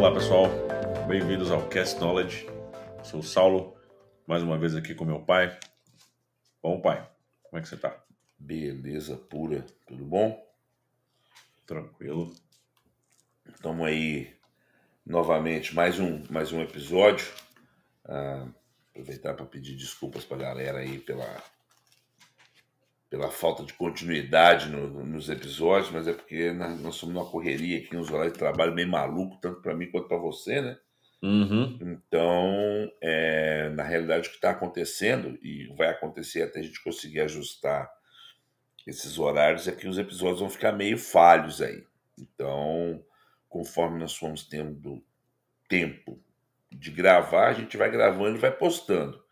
Olá pessoal, bem-vindos ao Cast Knowledge. Sou o Saulo, mais uma vez aqui com meu pai. Bom pai, como é que você tá? Beleza pura, tudo bom? Tranquilo. Estamos aí novamente, mais um episódio. Aproveitar para pedir desculpas para a galera aí pela falta de continuidade nos episódios, mas é porque nós somos numa correria aqui, uns horários de trabalho meio maluco, tanto para mim quanto para você, né? Então, na realidade, o que está acontecendo, e vai acontecer até a gente conseguir ajustar esses horários, é que os episódios vão ficar meio falhos aí. Então, conforme nós formos tendo tempo de gravar, a gente vai gravando e vai postando.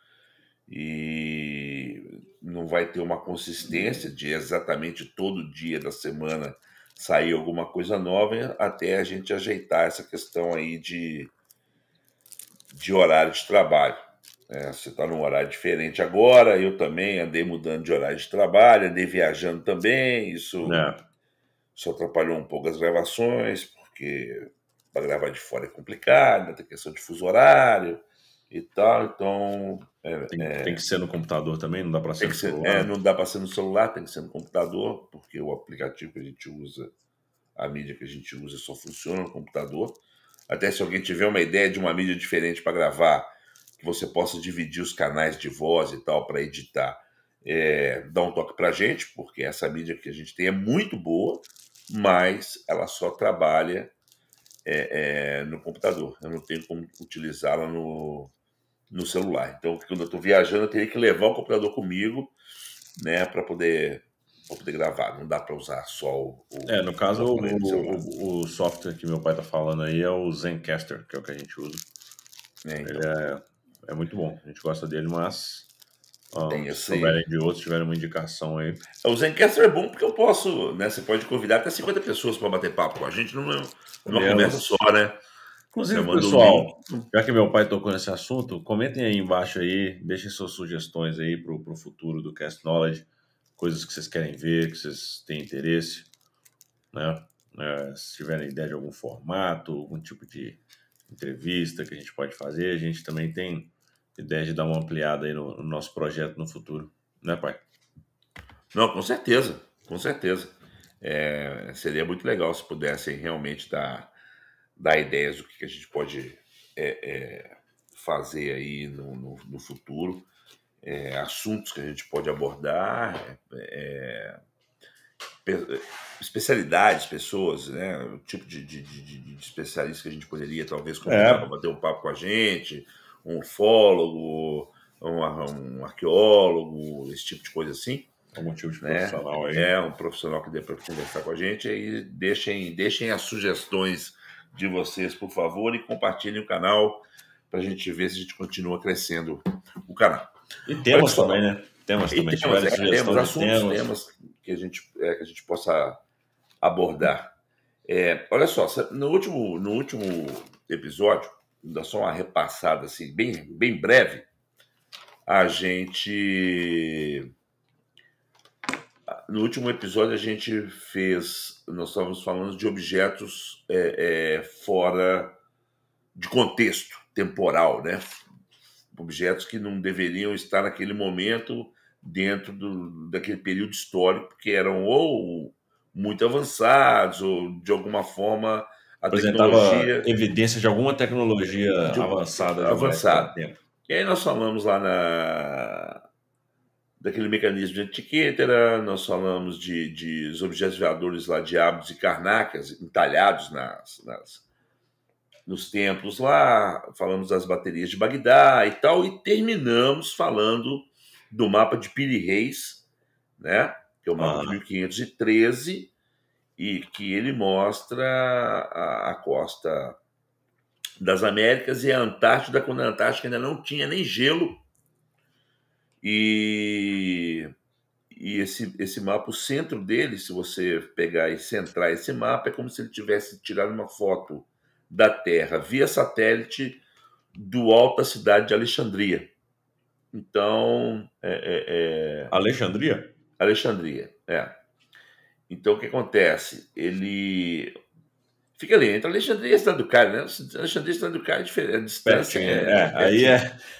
E não vai ter uma consistência de exatamente todo dia da semana sair alguma coisa nova até a gente ajeitar essa questão aí de horário de trabalho. Você está num horário diferente agora, eu também andei mudando de horário de trabalho, andei viajando também, isso atrapalhou um pouco as gravações, porque para gravar de fora é complicado, tem questão de fuso horário e tal, então... Tem que ser no computador também, não dá para ser no celular? não dá para ser no celular, tem que ser no computador, porque o aplicativo que a gente usa, a mídia que a gente usa só funciona no computador. Até se alguém tiver uma ideia de uma mídia diferente para gravar, que você possa dividir os canais de voz e tal para editar, dá um toque para a gente, porque essa mídia que a gente tem é muito boa, mas ela só trabalha no computador. Eu não tenho como utilizá-la no celular. Então, quando eu estou viajando, eu teria que levar o computador comigo, né, para poder gravar. Não dá para usar só No caso, aparelho do celular. o software que meu pai tá falando aí é o Zencastr, que é o que a gente usa. Então. Ele é muito bom, a gente gosta dele, mas se esse... souberem de outros, tiverem uma indicação aí. O Zencastr é bom porque eu posso, né? Você pode convidar até 50 pessoas para bater papo com a gente numa conversa só, né? Inclusive, pessoal, já que meu pai tocou nesse assunto, comentem aí embaixo aí, deixem suas sugestões aí pro futuro do Cast Knowledge, coisas que vocês querem ver, que vocês têm interesse, né? Se tiverem ideia de algum formato, algum tipo de entrevista que a gente pode fazer, a gente também tem ideia de dar uma ampliada aí no nosso projeto no futuro, né, pai? Não, com certeza, com certeza. Seria muito legal se pudessem realmente dar ideias do que a gente pode fazer aí no futuro, assuntos que a gente pode abordar, especialidades, pessoas, né? O tipo de especialista que a gente poderia talvez convidar para bater um papo com a gente, um ufólogo, um arqueólogo, esse tipo de coisa assim. Algum tipo de profissional aí. Um profissional que dê para conversar com a gente. Aí deixem as sugestões de vocês, por favor, e compartilhem o canal para a gente ver se a gente continua crescendo o canal. E temas também, né? Temas também. Temos assuntos, temas que a gente possa abordar. Olha só, no último episódio, dá só uma repassada assim, bem breve, no último episódio nós estávamos falando de objetos fora de contexto temporal, né? Objetos que não deveriam estar naquele momento dentro daquele período histórico, porque eram ou muito avançados ou de alguma forma apresentava evidência de alguma tecnologia avançada demais para o tempo. E aí nós falamos lá daquele mecanismo de Antikythera, nós falamos de os objetos voadores lá de Abydos e Karnakas entalhados nos templos lá, falamos das baterias de Bagdá e tal, e terminamos falando do mapa de Piri Reis, né? Que é o mapa de 1513, e que ele mostra a costa das Américas e a Antártida, quando a Antártida ainda não tinha nem gelo. E esse mapa, o centro dele, se você pegar e centrar esse mapa, é como se ele tivesse tirado uma foto da Terra via satélite do alto da cidade de Alexandria. Então... Alexandria? Alexandria, Então, o que acontece? Ele Fica ali, entre Alexandria e Cidade do Cairo, né? Alexandria e Cidade do Cairo é diferente, a distância aí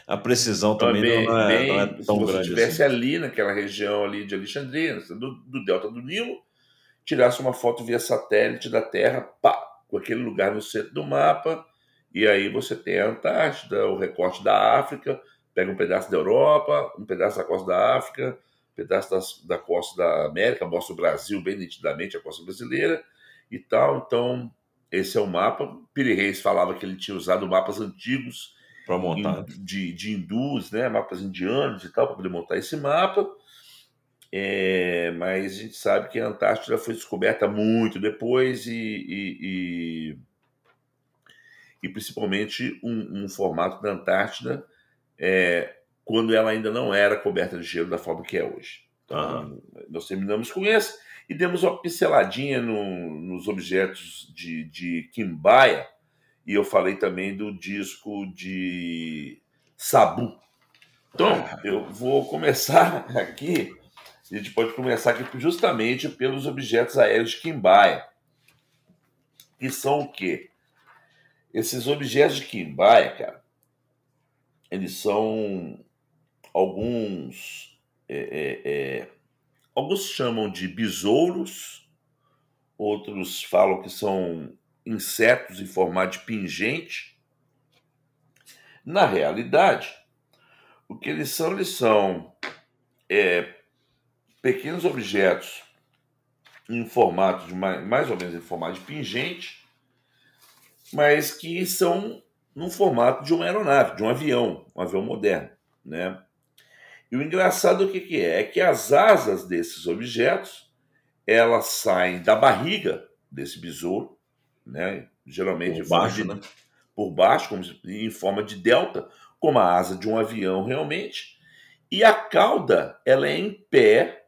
a precisão então, também não é se tão você grande assim. estivesse ali, naquela região ali de Alexandria, do Delta do Nilo, tirasse uma foto via satélite da Terra, pá, com aquele lugar no centro do mapa, e aí você tem a Antártida, o recorte da África, pega um pedaço da Europa, um pedaço da costa da África, um pedaço da costa da América, mostra o Brasil bem nitidamente, a costa brasileira e tal. Então, esse é o mapa. Piri Reis falava que ele tinha usado mapas antigos para montar de hindus, né, mapas indianos e tal, para poder montar esse mapa. Mas a gente sabe que a Antártida foi descoberta muito depois e principalmente um formato da Antártida quando ela ainda não era coberta de gelo da forma que é hoje. Então, nós terminamos com esse e demos uma pinceladinha nos objetos de Quimbaya, e eu falei também do disco de Sabu. Então, eu vou começar aqui, a gente pode começar aqui justamente pelos objetos aéreos de Quimbaya, que são o quê? Esses objetos de Quimbaya, cara, eles são alguns chamam de besouros, outros falam que são insetos em formato de pingente. Na realidade, o que eles são pequenos objetos em formato de mais ou menos em formato de pingente, mas que são no formato de uma aeronave, de um avião moderno, né? E o engraçado o que é? É que as asas desses objetos, elas saem da barriga desse besouro, né? Geralmente por baixo, como em forma de delta, como a asa de um avião realmente. E a cauda, ela é em pé,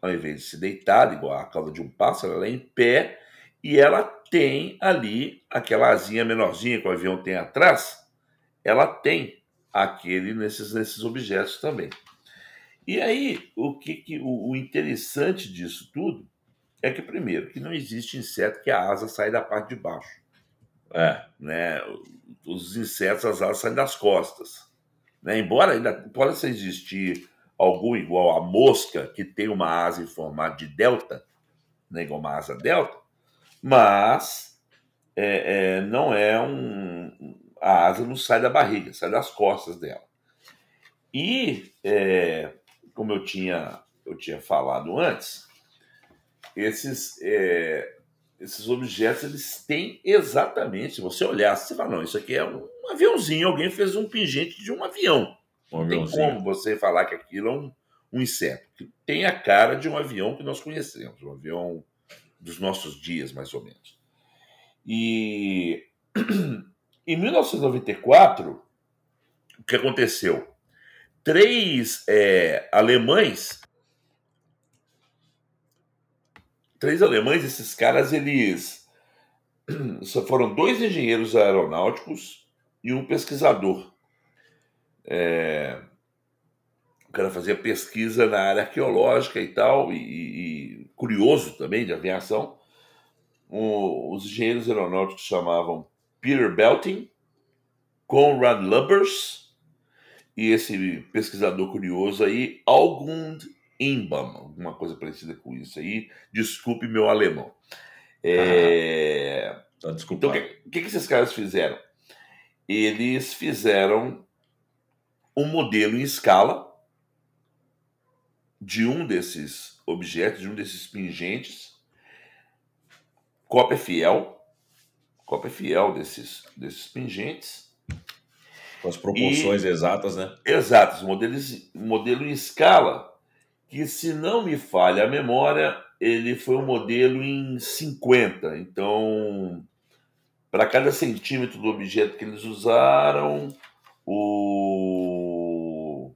ao invés de se deitar, igual a cauda de um pássaro, ela é em pé, e ela tem ali aquela asinha menorzinha que o avião tem atrás, ela tem aquele nesses objetos também. E aí, o interessante disso tudo é que, primeiro, que não existe inseto que a asa sai da parte de baixo. Né? Os insetos, as asas saem das costas. Né? Embora ainda possa existir algum igual a mosca, que tem uma asa em formato de delta, né? Igual uma asa delta, mas não é a asa não sai da barriga, sai das costas dela. E como eu tinha falado antes, esses objetos, eles têm exatamente, se você olhar, você fala, não, isso aqui é um aviãozinho, alguém fez um pingente de um avião. Não tem como você falar que aquilo é um inseto. Tem a cara de um avião que nós conhecemos, um avião dos nossos dias, mais ou menos. E em 1994, o que aconteceu? 3 alemães, esses caras, eles foram 2 engenheiros aeronáuticos e um pesquisador. O cara fazia pesquisa na área arqueológica e tal, e curioso também de aviação. Os engenheiros aeronáuticos chamavam Peter Belting, Konrad Lubbers, e esse pesquisador curioso aí, Augund Imbam, alguma coisa parecida com isso aí. Desculpe meu alemão. Então, o que esses caras fizeram? Eles fizeram um modelo em escala de um desses objetos, de um desses pingentes, cópia fiel desses pingentes. Com as proporções exatas, né? Exatos, modelo em escala, que, se não me falha a memória, ele foi um modelo em 50. Então, para cada centímetro do objeto que eles usaram, o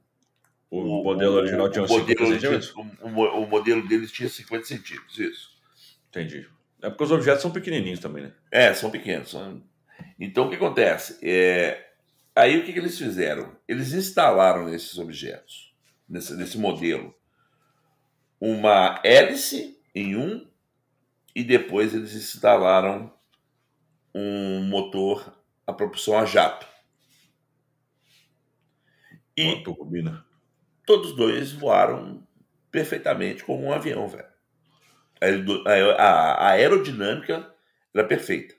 modelo original tinha 50 centímetros? O modelo deles tinha 50 centímetros, isso. Entendi. É porque os objetos são pequenininhos também, né? São pequenos. Então, o que acontece? Aí, o que eles fizeram? Eles instalaram nesses objetos, nesse modelo, uma hélice em um, e depois eles instalaram um motor a propulsão a jato. E turbina. Todos dois voaram perfeitamente como um avião, velho. A aerodinâmica era perfeita.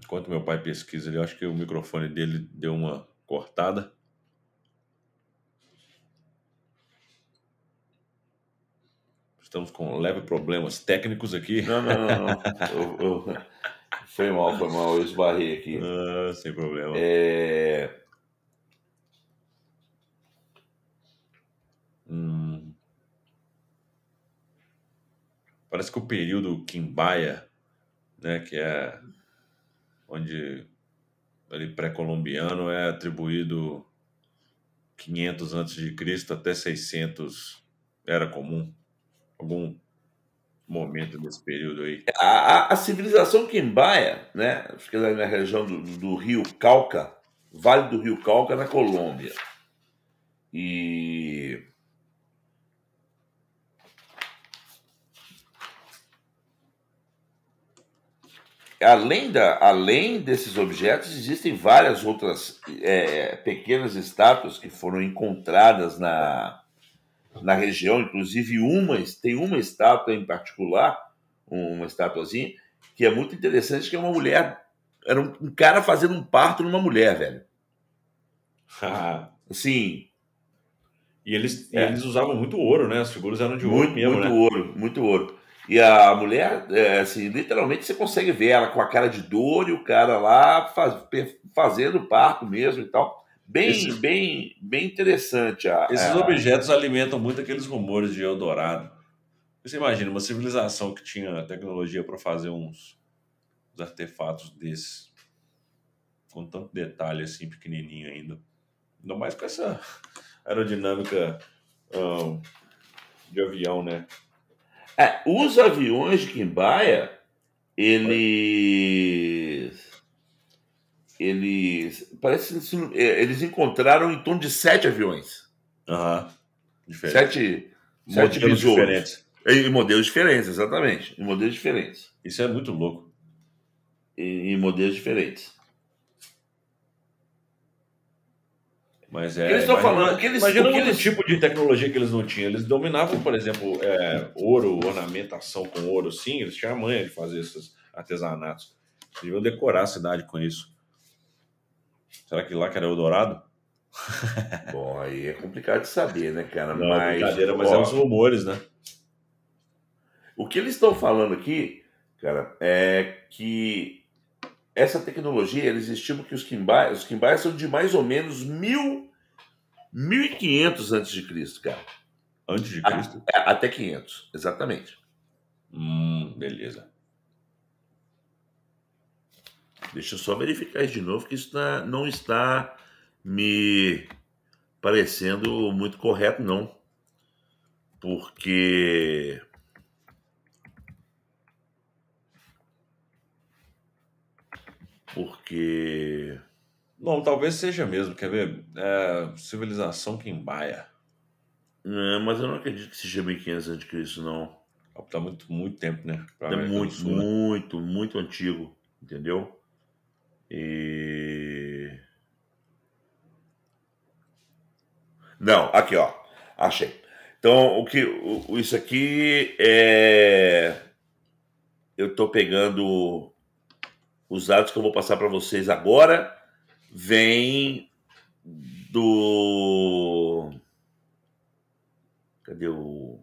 Enquanto meu pai pesquisa ali, eu acho que o microfone dele deu uma cortada. Estamos com leve problemas técnicos aqui. Não. Foi mal, eu esbarrei aqui. Sem problema. Parece que o período Quimbaya, né, que é onde ali pré-colombiano, é atribuído 500 a.C. até 600 era comum. Algum momento desse período aí. A civilização Quimbaya, né, fica na região do rio Cauca, Vale do Rio Cauca, na Colômbia. E além desses objetos, existem várias outras pequenas estátuas que foram encontradas na região, inclusive tem uma estátua em particular, uma estátuazinha, que é muito interessante, que é uma mulher, era um cara fazendo um parto numa mulher, velho. Assim. E eles usavam muito ouro, né? As figuras eram de ouro mesmo, né? Muito ouro. E a mulher, assim, literalmente você consegue ver ela com a cara de dor e o cara lá fazendo parto mesmo e tal. Bem interessante. Esses objetos alimentam muito aqueles rumores de Eldorado. Você imagina uma civilização que tinha tecnologia para fazer uns artefatos desses, com tanto detalhe assim, pequenininho ainda. Ainda mais com essa aerodinâmica de avião, né? Os aviões de Quimbaya, parece que eles encontraram em torno de 7 aviões. Diferente. 7 modelos diferentes. Em modelos diferentes, exatamente. Em modelos diferentes. Isso é muito louco. Em modelos diferentes. Mas eles estão falando. Imagina o tipo de tecnologia que eles não tinham. Eles dominavam, por exemplo, ouro, ornamentação com ouro, sim. Eles tinham a manha de fazer esses artesanatos. Eles deviam decorar a cidade com isso. Será que lá que era Eldorado? Bom, aí é complicado de saber, né, cara? Não, brincadeira, mas é os rumores, né? O que eles estão falando aqui, cara, é que essa tecnologia, eles estimam que os Quimbaya são de mais ou menos 1500 a.C., cara. Antes de Cristo? Até 500, exatamente. Beleza. Deixa eu só verificar isso de novo, que isso não está me parecendo muito correto, não. Porque... Não, talvez seja mesmo, quer ver? Civilização Quimbaya. Mas eu não acredito que seja 1500 a.C., não. Tá muito tempo, né? É muito antigo, entendeu? Não, aqui, ó. Achei. Então, isso aqui é... Eu estou pegando os dados que eu vou passar para vocês agora. Vem do... Cadê o...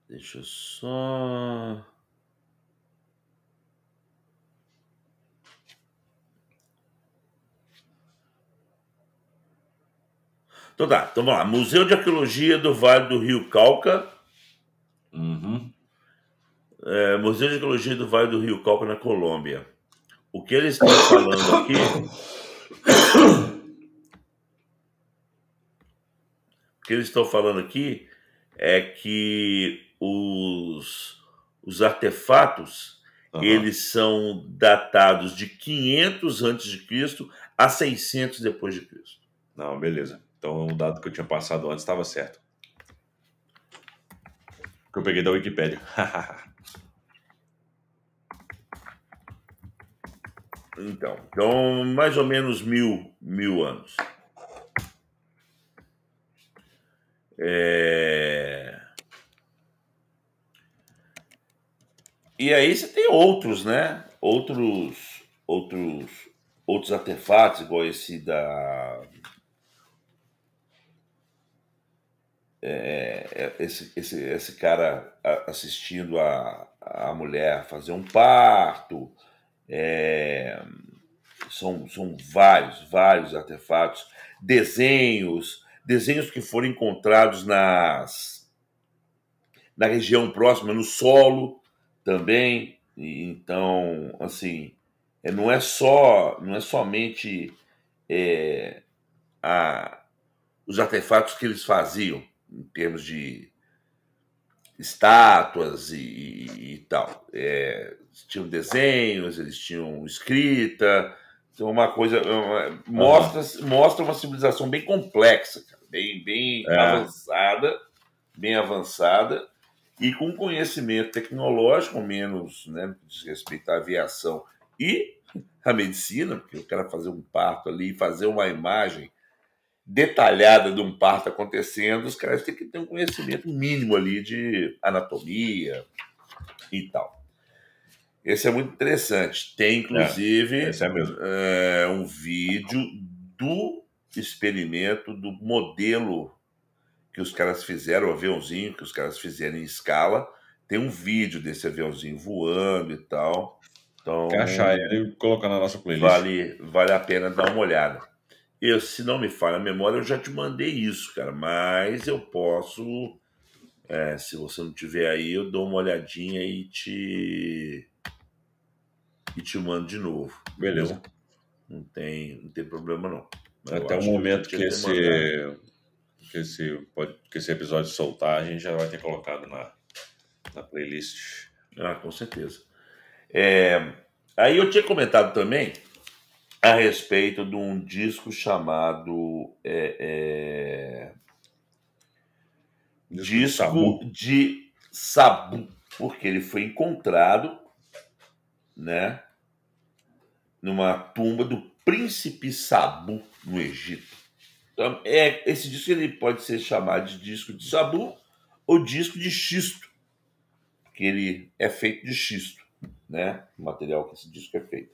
Deixa eu só... Então tá, então vamos lá. Museu de Arqueologia do Vale do Rio Cauca. Museu de Arqueologia do Vale do Rio Cauca, na Colômbia. O que eles estão falando aqui... que eles estão falando aqui é que os artefatos eles são datados de 500 antes de Cristo a 600 depois de Cristo. Não, beleza. Então o dado que eu tinha passado antes estava certo. Que eu peguei da Wikipédia. Então, mais ou menos mil anos. E aí você tem outros, né? Outros artefatos, igual esse da... esse cara assistindo a mulher fazer um parto. São vários artefatos, desenhos que foram encontrados na região próxima, no solo também. Então, assim, não é somente os artefatos que eles faziam, em termos de estátuas e tal. Tinham desenhos, eles tinham escrita. Então, uma coisa mostra uma civilização bem complexa, cara, bem avançada e com conhecimento tecnológico, menos, né, diz respeito à aviação e à medicina, porque o cara fazer um parto ali, fazer uma imagem detalhada de um parto acontecendo, os caras têm que ter um conhecimento mínimo ali de anatomia e tal. Esse é muito interessante. Tem, inclusive, um vídeo do experimento, do modelo que os caras fizeram, o aviãozinho que os caras fizeram em escala. Tem um vídeo desse aviãozinho voando e tal. Então, quer achar ele e colocar na nossa playlist. Vale a pena dar uma olhada. Se não me falha a memória, eu já te mandei isso, cara. Mas eu posso... se você não tiver aí, eu dou uma olhadinha e te mando de novo. Beleza. Entendeu? Não tem problema, não. Mas até o momento que esse episódio soltar, a gente já vai ter colocado na playlist. Com certeza. Aí eu tinha comentado também a respeito de um disco chamado disco de Sabu, porque ele foi encontrado, né, numa tumba do príncipe Sabu no Egito. Então, esse disco ele pode ser chamado de disco de Sabu ou disco de xisto, porque ele é feito de xisto, né? O material que esse disco é feito.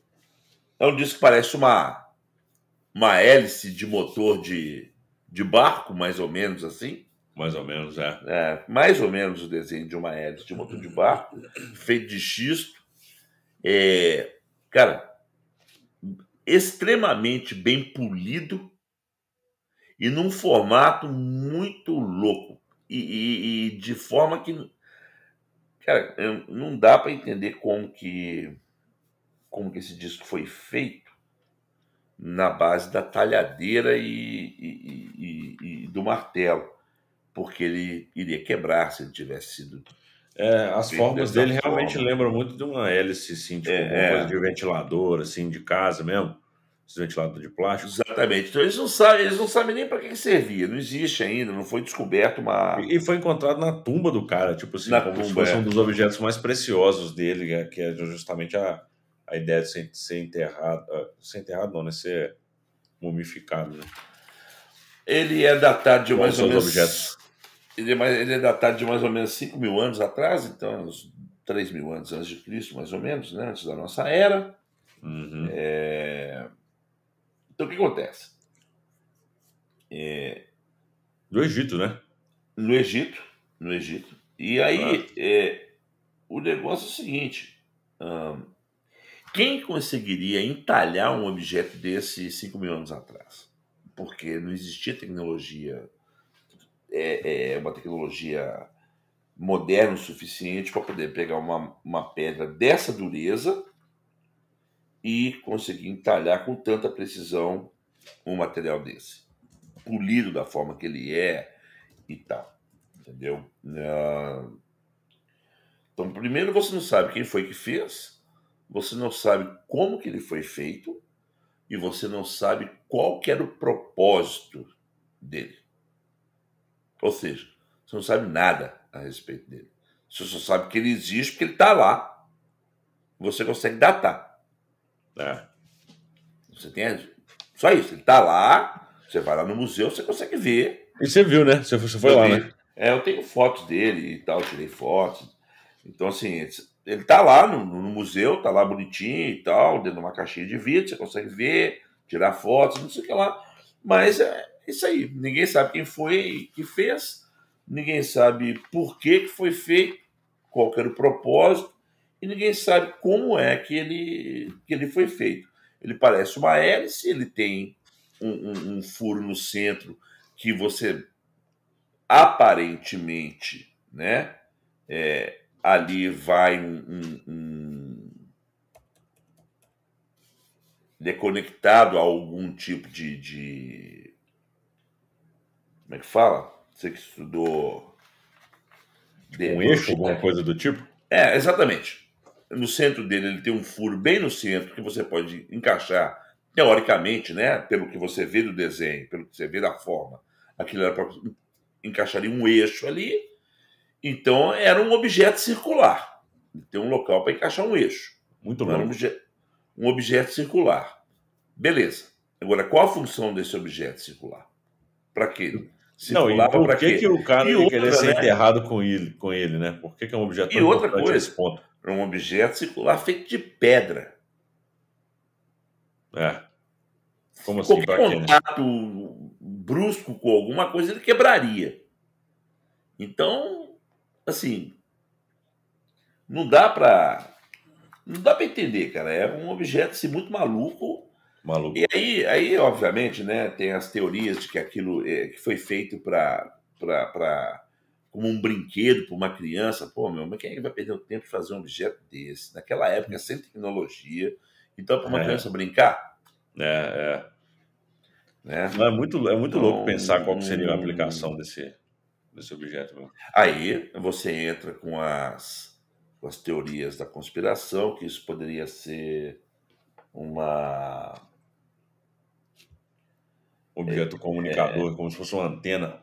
É um disco que parece uma hélice de motor de barco, mais ou menos assim. Mais ou menos, mais ou menos o desenho de uma hélice de motor de barco, feito de xisto. Cara, extremamente bem polido e num formato muito louco. E de forma que, cara, não dá para entender como que esse disco foi feito na base da talhadeira e do martelo, porque ele iria quebrar se ele tivesse sido... as formas dele realmente lembram muito de uma hélice, assim, tipo alguma coisa de ventilador, assim, de casa mesmo. Esse ventilador de plástico. Exatamente. Então eles não sabem nem para que servia. Não existe ainda, não foi descoberto uma... E foi encontrado na tumba do cara, tipo assim, se fosse um dos objetos mais preciosos dele, que é justamente a ideia de ser enterrado. Ser enterrado não, né? Ser mumificado, né? Ele é datado de mais ou menos... objetos. Ele é datado de mais ou menos 5 mil anos atrás, então uns 3 mil anos antes de Cristo, mais ou menos, né? Antes da nossa era. Uhum. Então, o que acontece? Do Egito, né? No Egito. E aí, o negócio é o seguinte. Quem conseguiria entalhar um objeto desse 5 mil anos atrás? Porque não existia tecnologia... uma tecnologia moderna o suficiente para poder pegar uma pedra dessa dureza e conseguir entalhar com tanta precisão um material desse. Polido da forma que ele é e tal, entendeu? Então, primeiro você não sabe quem foi que fez, você não sabe como que ele foi feito e você não sabe qual que era o propósito dele. Ou seja, você não sabe nada a respeito dele. Você só sabe que ele existe porque ele está lá. Você consegue datar. Você tem só isso. Ele está lá, você vai lá no museu, você consegue ver. E você viu, né? Você foi lá, né? Eu tenho fotos dele e tal, tirei fotos. Então, assim, ele está lá no museu, está lá bonitinho e tal, dentro de uma caixinha de vidro, você consegue ver, tirar fotos, não sei o que lá. Mas é isso aí. Ninguém sabe quem foi que fez, ninguém sabe por que foi feito, qual que era o propósito, e ninguém sabe como é que ele foi feito. Ele parece uma hélice, ele tem um furo no centro que você aparentemente, né, ali vai ele é conectado a algum tipo de como é que fala? Você que estudou um eixo, alguma coisa do tipo? Exatamente. No centro dele ele tem um furo bem no centro que você pode encaixar, teoricamente, né, pelo que você vê do desenho, pelo que você vê da forma, aquilo era para encaixaria um eixo ali. Então era um objeto circular. Tem um local para encaixar um eixo. Muito louco. Um objeto circular. Beleza. Agora, qual a função desse objeto circular? Para quê? Circular para quê? Que o cara ia querer ser enterrado com ele, né? Por que é um objeto tão importante nesse ponto? É um objeto circular feito de pedra. Como assim? Qualquer contato brusco com alguma coisa ele quebraria. Então, assim, não dá para entender, cara. É um objeto assim, muito maluco. E aí, obviamente, né, tem as teorias de que aquilo que foi feito como um brinquedo para uma criança. Pô, mas quem é que vai perder o tempo de fazer um objeto desse? Naquela época, sem tecnologia. Então, para uma criança brincar? Né? É muito louco pensar qual seria a aplicação desse objeto. Meu. Aí você entra com as teorias da conspiração, que isso poderia ser uma objeto comunicador, como se fosse uma antena.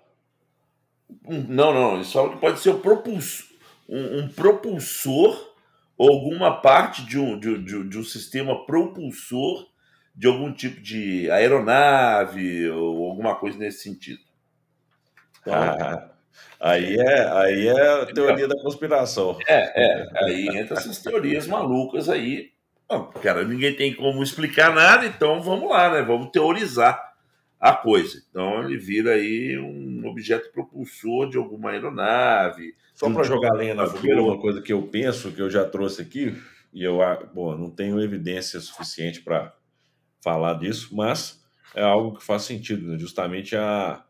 Não, isso só pode ser um propulsor ou alguma parte de um sistema propulsor de algum tipo de aeronave ou alguma coisa nesse sentido. Então, aí é a teoria da conspiração. Aí entra essas teorias malucas aí. Não, cara, ninguém tem como explicar nada, então vamos lá, né? Vamos teorizar a coisa. Então ele vira aí um objeto propulsor de alguma aeronave. Só para jogar lenha na fogueira, uma coisa que eu penso, que eu já trouxe aqui, e eu não tenho evidência suficiente para falar disso, mas é algo que faz sentido, né? Justamente a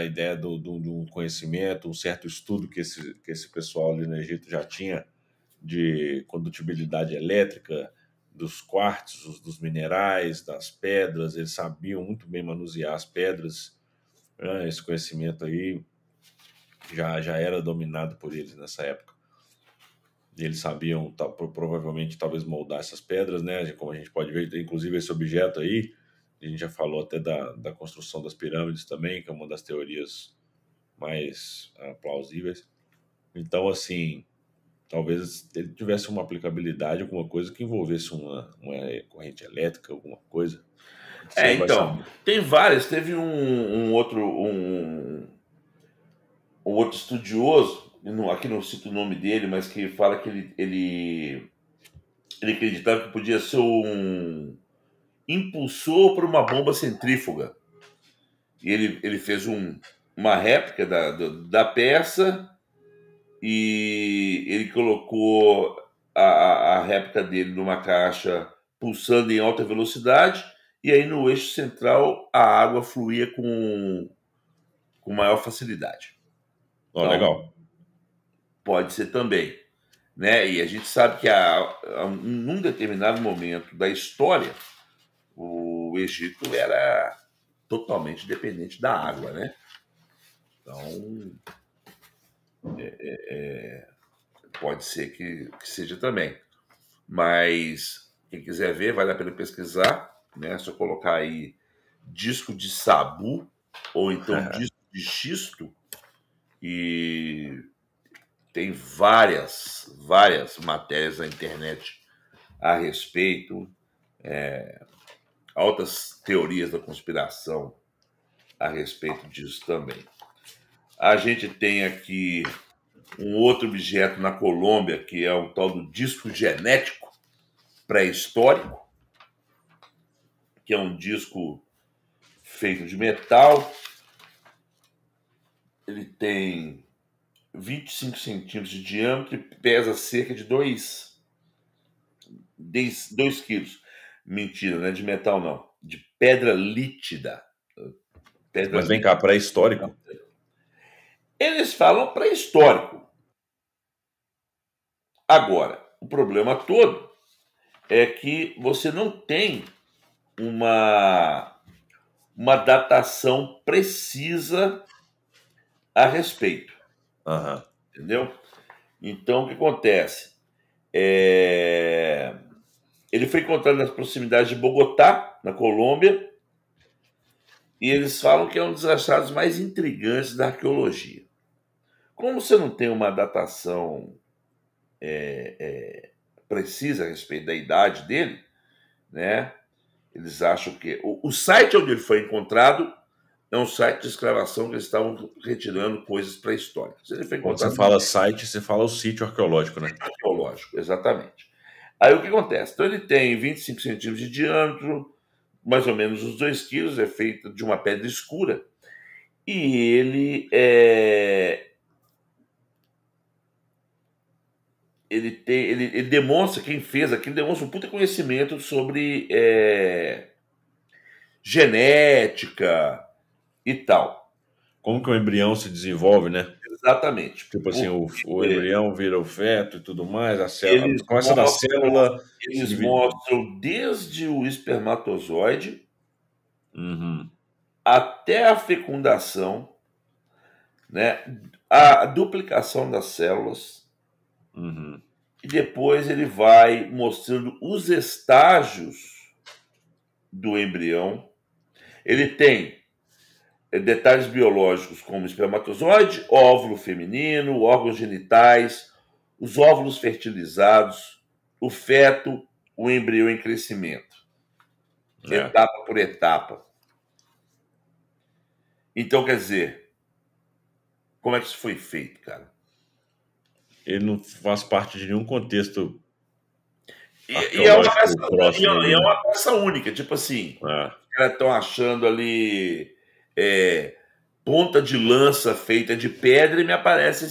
ideia do conhecimento, um certo estudo que esse pessoal ali no Egito já tinha de condutibilidade elétrica, dos quartzos, dos minerais, das pedras, eles sabiam muito bem manusear as pedras, né? Esse conhecimento aí já era dominado por eles nessa época. E eles sabiam, provavelmente, talvez moldar essas pedras, né? Como a gente pode ver, inclusive esse objeto aí, a gente já falou até da construção das pirâmides também, que é uma das teorias mais plausíveis. Então, assim, talvez ele tivesse uma aplicabilidade, alguma coisa que envolvesse uma corrente elétrica, alguma coisa. Então, tem várias. Teve um outro estudioso, aqui não cito o nome dele, mas que fala que ele acreditava que podia ser um impulsor para uma bomba centrífuga. E ele fez uma réplica da peça e ele colocou a réplica dele numa caixa pulsando em alta velocidade e aí no eixo central a água fluía com maior facilidade. Então, legal. Pode ser também. Né? E a gente sabe que num determinado momento da história, o Egito era totalmente dependente da água, né? Então, pode ser que seja também. Mas quem quiser ver, vale a pena pesquisar, né? É só colocar aí disco de sabu ou então disco de xisto e tem várias matérias na internet a respeito, altas teorias da conspiração a respeito disso também. A gente tem aqui um outro objeto na Colômbia, que é o tal do disco genético pré-histórico, que é um disco feito de metal. Ele tem 25 centímetros de diâmetro e pesa cerca de 2 quilos. Mentira, não é de metal, não. De pedra lítida. Mas vem cá, pré-histórico? Eles falam pré-histórico. Agora, o problema todo é que você não tem uma datação precisa a respeito. Uhum. Entendeu? Então, o que acontece? Ele foi encontrado nas proximidades de Bogotá, na Colômbia, e eles falam que é um dos achados mais intrigantes da arqueologia. Como você não tem uma datação precisa a respeito da idade dele, né? Eles acham que o site onde ele foi encontrado é um site de escavação que eles estavam retirando coisas pré-históricas. Ele foi Quando você encontrado fala site, você fala o sítio arqueológico, né? arqueológico, exatamente. Aí o que acontece? Então ele tem 25 centímetros de diâmetro, mais ou menos uns 2 quilos, é feito de uma pedra escura, e ele demonstra, quem fez aquilo, demonstra um puta conhecimento sobre genética e tal. Como que o embrião se desenvolve, né? Exatamente. Tipo assim, o embrião vira o feto e tudo mais, a célula, Eles começa da mostram, célula se eles divide. mostram desde o espermatozoide Uhum. até a fecundação, né? A duplicação das células, Uhum. e depois ele vai mostrando os estágios do embrião. Ele tem detalhes biológicos como espermatozoide, óvulo feminino, órgãos genitais, os óvulos fertilizados, o feto, o embrião em crescimento, etapa por etapa. Então, quer dizer, como é que isso foi feito, cara? Ele não faz parte de nenhum contexto E é arqueológico próximo ali, né? uma peça única, tipo assim, os caras estão achando ali ponta de lança feita de pedra e me aparece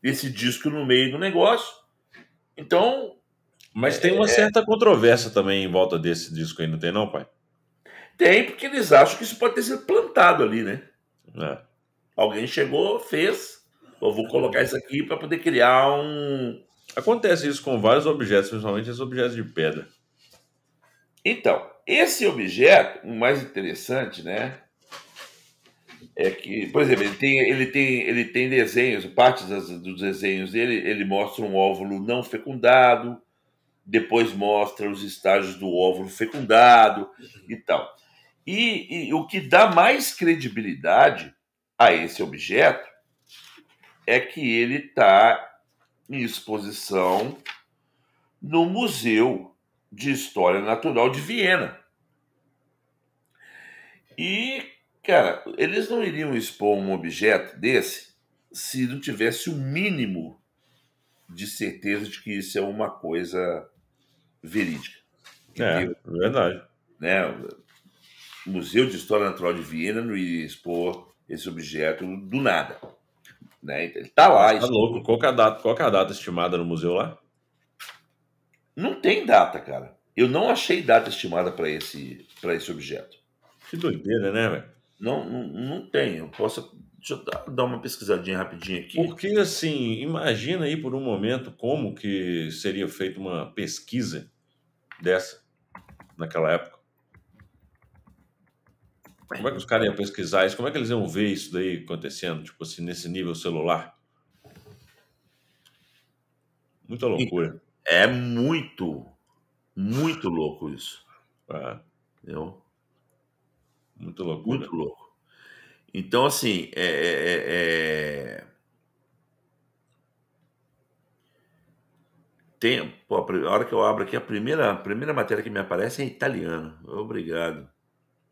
esse disco no meio do negócio. Então, Mas tem uma certa controvérsia também em volta desse disco aí, não tem não, pai? tem, porque eles acham que isso pode ter sido plantado ali, né? É. Alguém chegou, fez, eu vou colocar isso aqui para poder criar um... Acontece isso com vários objetos, principalmente esses objetos de pedra. Então, esse objeto, o mais interessante, né? É que, por exemplo, ele tem desenhos, partes dos desenhos dele, ele mostra um óvulo não fecundado, depois mostra os estágios do óvulo fecundado e tal. E o que dá mais credibilidade a esse objeto é que ele está em exposição no Museu de História Natural de Viena. E, cara, eles não iriam expor um objeto desse se não tivesse o mínimo de certeza de que isso é uma coisa verídica. Entendeu? Verdade. Né? O Museu de História Natural de Viena não iria expor esse objeto do nada. Né? Ele está lá. Mas tá louco. Qual que é a data estimada no museu lá? Não tem data, cara. Eu não achei data estimada para esse objeto. Que doideira, né, velho? Não tem. Deixa eu dar uma pesquisadinha rapidinho aqui. Porque, assim, imagina aí por um momento como que seria feita uma pesquisa dessa naquela época. Como é que os caras iam pesquisar isso? Como é que eles iam ver isso daí acontecendo? Tipo assim, nesse nível celular? Muita loucura. É muito, muito louco isso. É, Entendeu? muita loucura. Muito louco. Então, assim, tem, pô, a hora que eu abro aqui, a primeira matéria que me aparece é em italiano. Obrigado.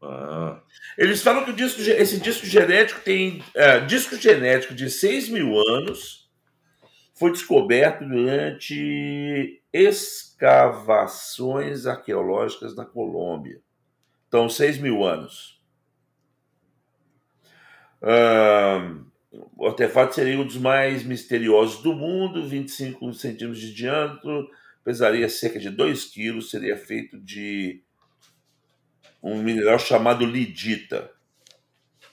Ah, Eles falam que esse disco genético tem. Disco genético de 6 mil anos foi descoberto durante escavações arqueológicas na Colômbia. Então, 6 mil anos. O artefato seria um dos mais misteriosos do mundo, 25 centímetros de diâmetro, pesaria cerca de 2 quilos, seria feito de um mineral chamado lidita.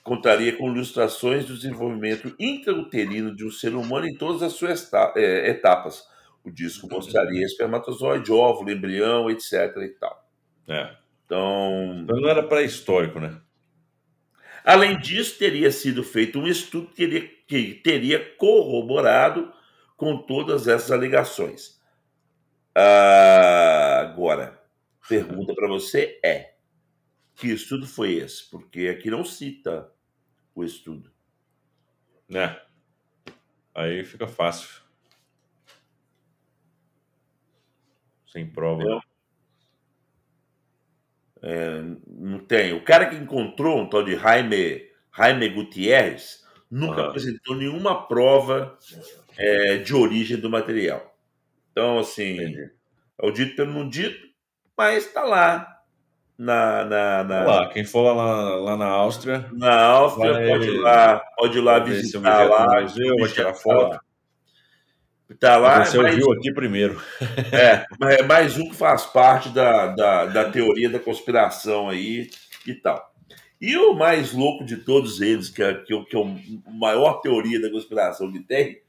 Contaria com ilustrações do desenvolvimento intrauterino de um ser humano em todas as suas etapas. O disco mostraria espermatozoide, óvulo, embrião, etc. e tal. é. Então, Então não era pré-histórico, né? além disso, teria sido feito um estudo que teria corroborado com todas essas alegações. Agora, pergunta para você é: que estudo foi esse? Porque aqui não cita o estudo. Né? Aí fica fácil. Sem prova. Entendeu? Não tem. O cara que encontrou um tal de Jaime Gutierrez nunca Aham, apresentou nenhuma prova de origem do material. Então, assim, entendi. é o dito pelo não dito, mas está lá na, na, Vamos na, lá, quem for lá na Áustria, na Áustria, vai, pode ir lá vai ver esse visitar objeto lá, no que o museu, vai objeto tirar está lá. foto. Está E lá, você ouviu aqui primeiro. mas é mais um que faz parte da teoria da conspiração aí e tal. E o mais louco de todos eles, que é a maior teoria da conspiração que tem,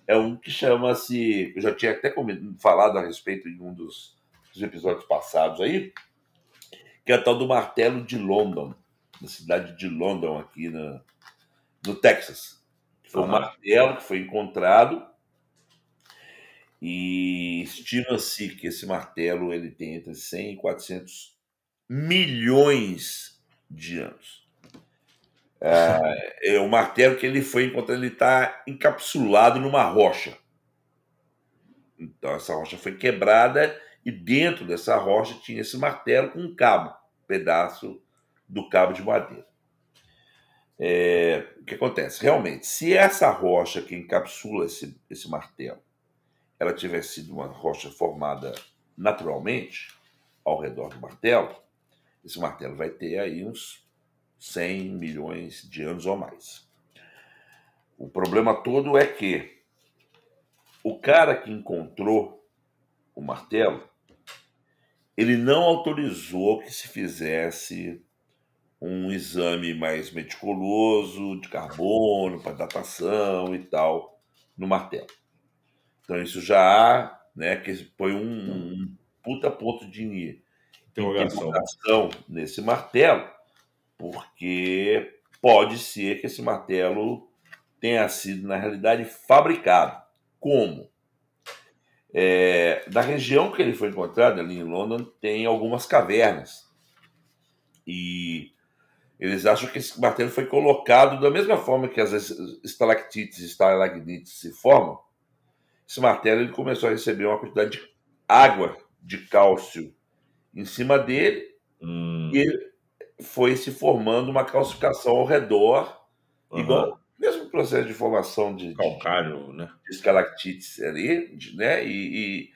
é um que chama-se. Eu já tinha até falado a respeito em um dos episódios passados aí, que é a tal do martelo de London, na cidade de London, aqui no Texas. Foi um Aham. martelo que foi encontrado e estima-se que esse martelo ele tem entre 100 e 400 milhões de anos. O martelo que ele foi encontrado, ele está encapsulado numa rocha. Então essa rocha foi quebrada e dentro dessa rocha tinha esse martelo com um cabo, um pedaço do cabo de madeira. O que acontece? Realmente, se essa rocha que encapsula esse martelo, ela tivesse sido uma rocha formada naturalmente ao redor do martelo, esse martelo vai ter aí uns 100 milhões de anos ou mais. O problema todo é que o cara que encontrou o martelo, ele não autorizou que se fizesse um exame mais meticuloso de carbono para datação e tal no martelo. Então isso já, né, que põe um puta ponto de Interrogação. interrogação nesse martelo, porque pode ser que esse martelo tenha sido, na realidade, fabricado. Como? Da região que ele foi encontrado, ali em London, tem algumas cavernas. E eles acham que esse martelo foi colocado da mesma forma que as estalactites e estalagmites se formam. Esse martelo ele começou a receber uma quantidade de água de cálcio em cima dele e foi se formando uma calcificação ao redor, Aham. igual mesmo processo de formação de Calcário, né? estalactites ali, né? E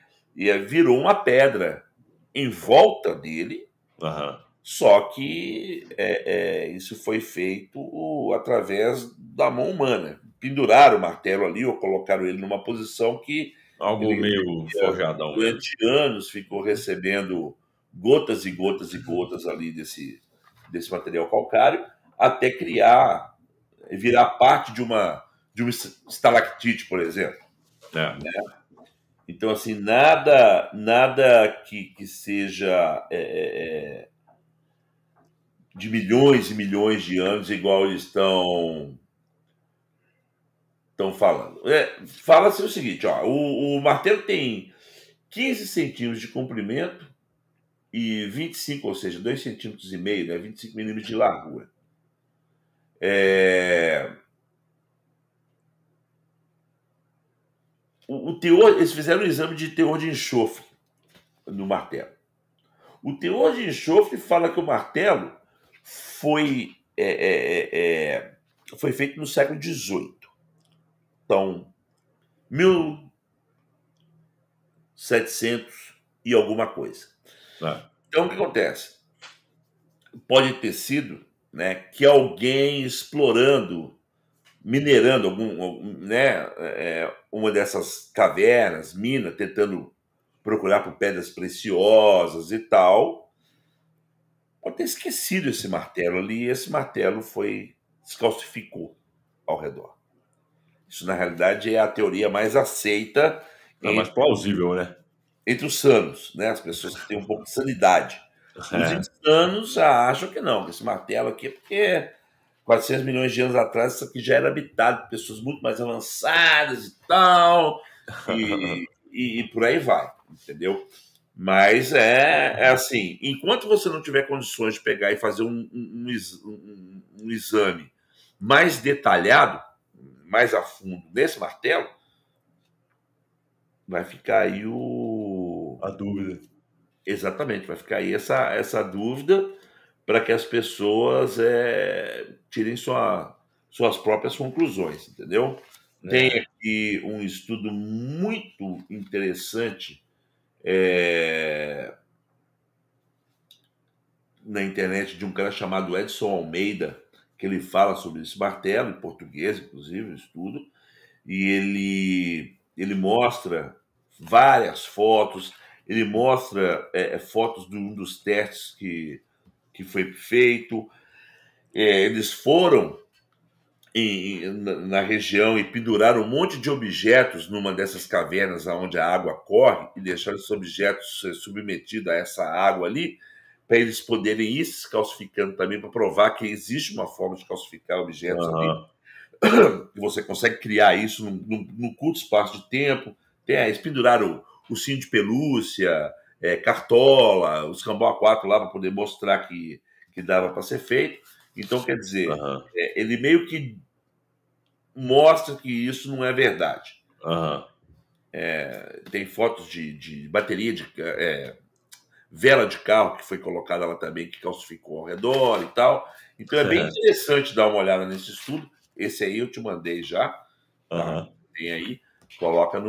virou uma pedra em volta dele, Aham. só que isso foi feito através da mão humana. Penduraram o martelo ali ou colocaram ele numa posição que Algo ele, meio forjadão mesmo. durante anos, ficou recebendo gotas e gotas e gotas ali desse material calcário, até virar parte de uma estalactite, por exemplo. É. Então, assim, nada que seja de milhões e milhões de anos, igual eles estão falando. Fala-se o seguinte, ó, o martelo tem 15 centímetros de comprimento e 25, ou seja, 2,5 centímetros, né, 25 milímetros de largura. O teor, eles fizeram um exame de teor de enxofre no martelo. O teor de enxofre fala que o martelo foi feito no século XVIII. Então, 1700 e alguma coisa. Então, o que acontece? Pode ter sido, né, que alguém explorando, minerando uma dessas cavernas, mina, tentando procurar por pedras preciosas e tal, pode ter esquecido esse martelo ali, e esse martelo se calcificou ao redor. Isso, na realidade, é a teoria mais aceita. Mais plausível, né? Entre os sanos, né? As pessoas que têm um pouco de sanidade. Os insanos acham que não, que esse martelo aqui é porque 400 milhões de anos atrás isso aqui já era habitado por pessoas muito mais avançadas e tal, e por aí vai, entendeu? Mas é assim, enquanto você não tiver condições de pegar e fazer um exame mais detalhado, mais a fundo nesse martelo, vai ficar aí a dúvida. Exatamente, vai ficar aí essa dúvida para que as pessoas tirem suas próprias conclusões, entendeu? Tem aqui um estudo muito interessante na internet de um cara chamado Edson Almeida, que ele fala sobre esse martelo, em português, inclusive, o estudo, e ele mostra várias fotos, ele mostra fotos de um dos testes que foi feito. Eles foram na região e penduraram um monte de objetos numa dessas cavernas onde a água corre e deixaram esses objetos submetidos a essa água ali, para eles poderem ir se calcificando também, para provar que existe uma forma de calcificar objetos ali. Que você consegue criar isso num curto espaço de tempo. Eles penduraram o ursinho de pelúcia, cartola, os Cambau A4 lá para poder mostrar que dava para ser feito. Então, quer dizer, ele meio que mostra que isso não é verdade. Tem fotos de bateria de vela de carro que foi colocada lá também, que calcificou ao redor e tal. Então é bem interessante dar uma olhada nesse estudo. Esse aí eu te mandei já. Tá? Tem aí. Coloca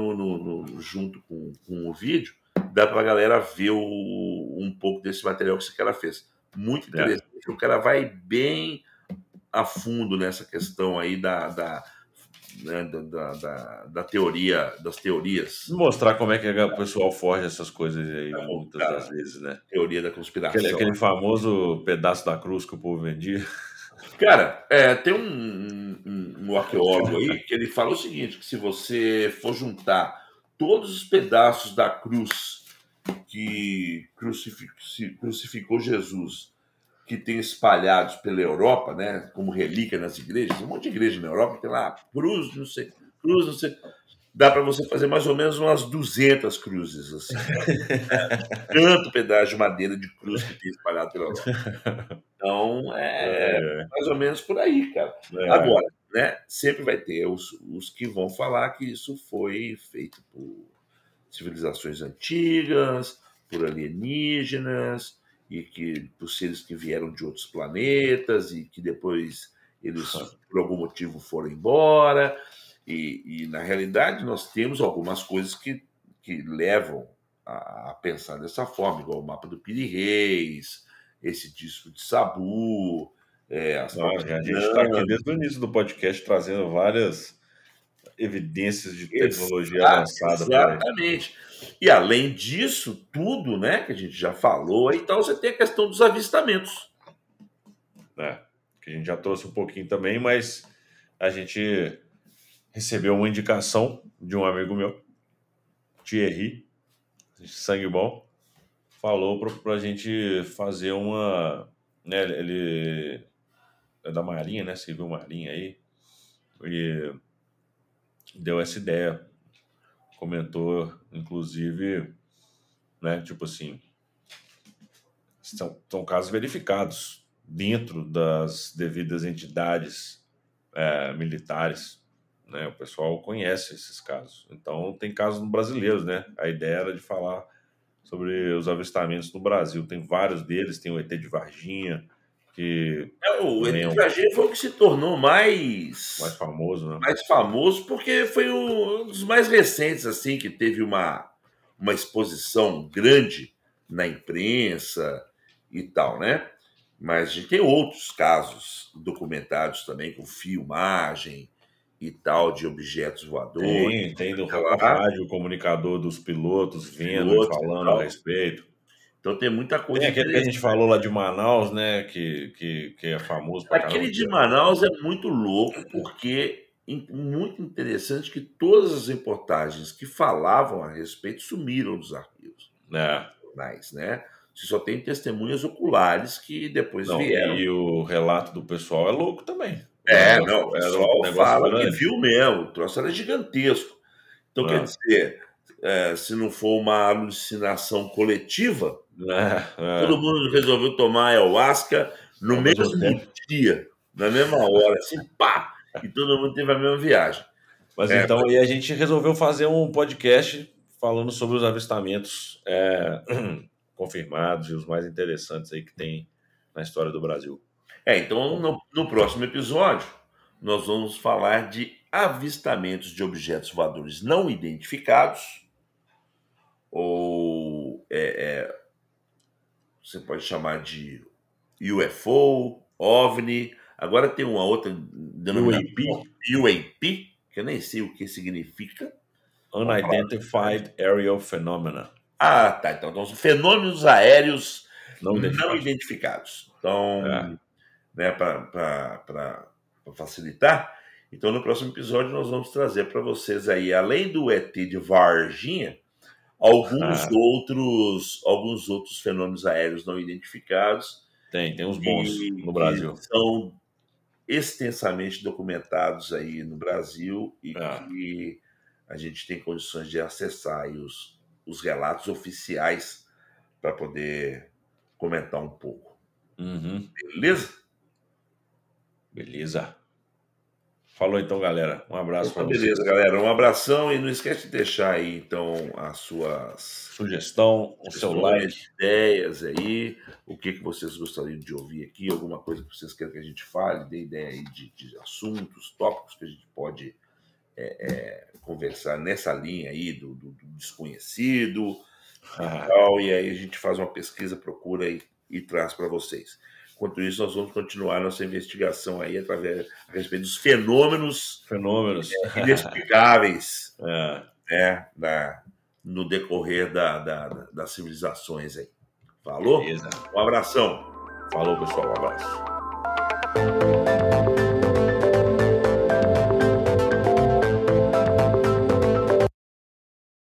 junto com o vídeo. Dá para a galera ver um pouco desse material que esse cara fez. Muito interessante. O cara vai bem a fundo nessa questão aí da teoria, das teorias. Mostrar como é que o pessoal forja essas coisas aí, muitas das vezes, né? Teoria da conspiração. Aquele famoso pedaço da cruz que o povo vendia. Cara, tem um arqueólogo aí que ele fala o seguinte, que se você for juntar todos os pedaços da cruz que crucificou Jesus, que tem espalhados pela Europa, né, como relíquia nas igrejas, um monte de igreja na Europa, tem lá cruz, não sei, dá para você fazer mais ou menos umas 200 cruzes, assim. Tanto pedaço de madeira de cruz que tem espalhado pela Europa. Então, mais ou menos por aí, cara. Agora, né, sempre vai ter os que vão falar que isso foi feito por civilizações antigas, por alienígenas, e que por seres que vieram de outros planetas e que depois eles, por algum motivo, foram embora. E na realidade, nós temos algumas coisas que levam a pensar dessa forma, igual o mapa do Piri Reis, esse disco de Sabu. A gente está aqui desde o início do podcast trazendo várias evidências de tecnologia avançada. Exatamente. E além disso, tudo, né, que a gente já falou, então você tem a questão dos avistamentos. Que a gente já trouxe um pouquinho também, mas a gente recebeu uma indicação de um amigo meu, Thierry, sangue bom, falou para a gente fazer uma né, ele é da Marinha, né? Serviu Marinha aí. E deu essa ideia. Comentou, inclusive, né? Tipo assim, são casos verificados dentro das devidas entidades militares, né? O pessoal conhece esses casos. Então, tem casos brasileiros, né? A ideia era de falar sobre os avistamentos no Brasil. Tem vários deles, tem o ET de Varginha, que O ET também é de um Varginha foi o que se tornou mais famoso, né? mais famoso, porque foi um dos mais recentes, assim, que teve uma exposição grande na imprensa e tal, né? Mas a gente tem outros casos documentados também, com filmagem e tal, de objetos voadores, Tem sei o lá, rádio comunicador dos pilotos vendo e pilotos e falando a tal. respeito. Então tem muita Tem coisa aquele que a gente interessante. falou lá de Manaus, né? Que é famoso pra caramba. Aquele de Manaus é muito louco, porque muito interessante que todas as reportagens que falavam a respeito sumiram dos arquivos É. jornais, né? Você só tem testemunhas oculares que depois Não, vieram. e o relato do pessoal é louco também. Não, o Era um pessoal negócio fala que grande. viu mesmo, o troço era gigantesco. Então, quer É, dizer, se não for uma alucinação coletiva, todo é. mundo resolveu tomar ayahuasca no Ao mesmo mesmo tempo. dia, na mesma hora, assim, pá! E todo mundo teve a mesma viagem. Mas É, então, e a gente resolveu fazer um podcast falando sobre os avistamentos confirmados e os mais interessantes aí que tem na história do Brasil. então, no próximo episódio, nós vamos falar de avistamentos de objetos voadores não identificados, ou você pode chamar de UFO, OVNI. Agora tem uma outra UAP, denominação, UAP, que eu nem sei o que significa. Unidentified Aerial Phenomena. Ah, tá. Então são fenômenos aéreos Não não identificados. identificados. Então, É. né, para facilitar, então no próximo episódio nós vamos trazer para vocês aí, além do ET de Varginha, alguns outros fenômenos aéreos não identificados Tem uns bons no que Brasil. são extensamente documentados aí no Brasil e É. que a gente tem condições de acessar aí os relatos oficiais para poder comentar um pouco. Uhum. Beleza? Beleza. Falou então, galera. Um abraço para Então, vocês. beleza, galera. Um abração e não esquece de deixar aí, então, as suas Sugestão, o seu like. ideias aí, o que vocês gostariam de ouvir aqui, alguma coisa que vocês querem que a gente fale, dê ideia aí de assuntos, tópicos que a gente pode conversar nessa linha aí do desconhecido e tal, e aí a gente faz uma pesquisa, procura e traz para vocês. Enquanto isso, nós vamos continuar nossa investigação aí a respeito dos fenômenos inexplicáveis no decorrer das civilizações aí. Falou? Beleza. Um abração. Falou, pessoal. Um abraço.